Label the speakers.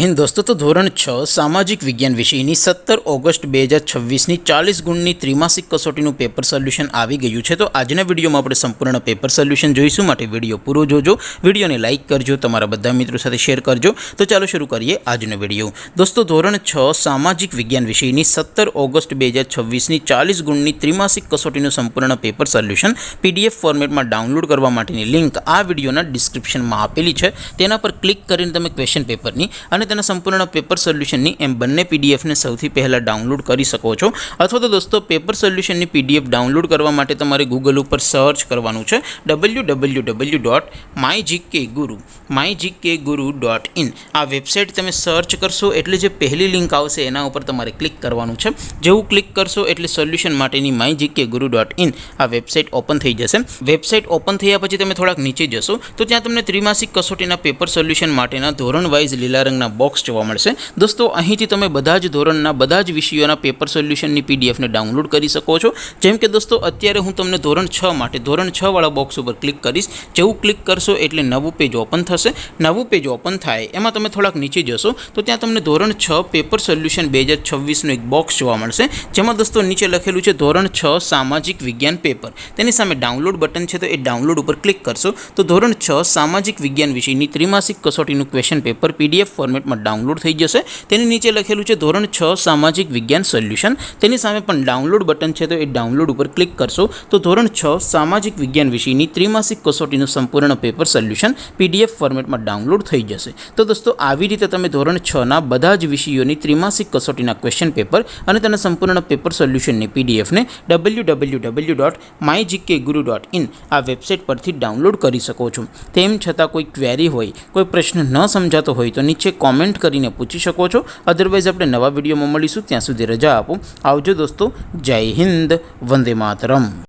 Speaker 1: हिंद दोस्तों, तो धोरण 6 सामाजिक विज्ञान विषयની 17 ઓગસ્ટ 2026ની 40 ગુણની ત્રિમાસિક કસોટીનું પેપર સોલ્યુશન આવી ગયું છે। તો આજના વિડીયોમાં આપણે સંપૂર્ણ પેપર સોલ્યુશન જોઈશું, માટે વિડીયો પૂરો જોજો, વિડીયોને લાઇક કરજો, તમારા બધા મિત્રો સાથે શેર કરજો। તો ચાલો શરૂ કરીએ આજનો વિડીયો। દોસ્તો, ધોરણ 6 સામાજિક વિજ્ઞાન વિષયની 17 ઓગસ્ટ 2026ની 40 ગુણની ત્રિમાસિક કસોટીનું સંપૂર્ણ પેપર સોલ્યુશન PDF ફોર્મેટમાં ડાઉનલોડ કરવા માટેની લિંક આ વિડીયોના ડિસ્ક્રિપ્શનમાં આપેલી છે। તેના પર ક્લિક કરીને તમે ક્વેશ્ચન પેપરની અને તેના સંપૂર્ણ પેપર સોલ્યુશનની એમ બંને પીડીએફને સૌથી પહેલાં ડાઉનલોડ કરી શકો છો। અથવા તો દોસ્તો, પેપર સોલ્યુશનની પીડીએફ ડાઉનલોડ કરવા માટે તમારે ગૂગલ ઉપર સર્ચ કરવાનું છે www.mygkguru.in। આ વેબસાઇટ તમે સર્ચ કરશો એટલે જે પહેલી લિંક આવશે એના ઉપર તમારે ક્લિક કરવાનું છે। જેવું ક્લિક કરશો એટલે સોલ્યુશન માટેની mygkguru.in આ વેબસાઇટ ઓપન થઈ જશે। વેબસાઇટ ઓપન થયા પછી તમે થોડાક નીચે જશો તો ત્યાં તમને ત્રિમાસિક કસોટીના પેપર સોલ્યુશન માટેના ધોરણ વાઇઝ લીલા રંગના બોક્સ જોવા મળશે। દોસ્તો, અહીંથી તમે બધા જ ધોરણના બધા જ વિષયોના પેપર સોલ્યુશનની પીડીએફને ડાઉનલોડ કરી શકો છો। જેમ કે દોસ્તો, અત્યારે હું તમને ધોરણ 6 માટે ધોરણ 6 વાળા બોક્સ ઉપર ક્લિક કરીશ। જેવું ક્લિક કરશો એટલે નવું પેજ ઓપન થશે। નવું પેજ ઓપન થાય એમાં તમે થોડાક નીચે જશો તો ત્યાં તમને ધોરણ 6 પેપર સોલ્યુશન 2026નું એક બોક્સ જોવા મળશે, જેમાં દોસ્તો નીચે લખેલું છે ધોરણ 6 સામાજિક વિજ્ઞાન પેપર। તેની સામે ડાઉનલોડ બટન છે, તો એ ડાઉનલોડ ઉપર ક્લિક કરશો તો ધોરણ 6 સામાજિક વિજ્ઞાન વિષયની ત્રિમાસિક કસોટીનું ક્વેશ્ચન પેપર PDF ફોર્મેટમાં ડાઉનલોડ થઈ જશે। તેની નીચે લખેલું છે ધોરણ 6 સામાજિક વિજ્ઞાન સોલ્યુશન। તેની સામે પણ ડાઉનલોડ બટન છે, તો એ ડાઉનલોડ ઉપર ક્લિક કરશો તો ધોરણ 6 સામાજિક વિજ્ઞાન વિષયની ત્રિમાસિક કસોટીનું સંપૂર્ણ પેપર સોલ્યુશન PDF ફોર્મેટમાં ડાઉનલોડ થઈ જશે। તો દોસ્તો, આવી રીતે તમે ધોરણ 6ના બધા જ વિષયોની ત્રિમાસિક કસોટીના ક્વેશ્ચન પેપર અને તેના સંપૂર્ણ પેપર સોલ્યુશનની પીડીએફને www.mygkguru.in આ વેબસાઇટ પરથી ડાઉનલોડ કરી શકો છો। તેમ છતાં કોઈ ક્વેરી હોય, કોઈ પ્રશ્ન ન સમજાતો હોય તો નીચે કોમેન્ટ કરીને પૂછી શકો છો। અધરવાઇઝ આપણે નવા વિડીયોમાં મળીશું, ત્યાં સુધી રજા આપો। આવજો દોસ્તો, જય હિન્દ, વંદે માતરમ।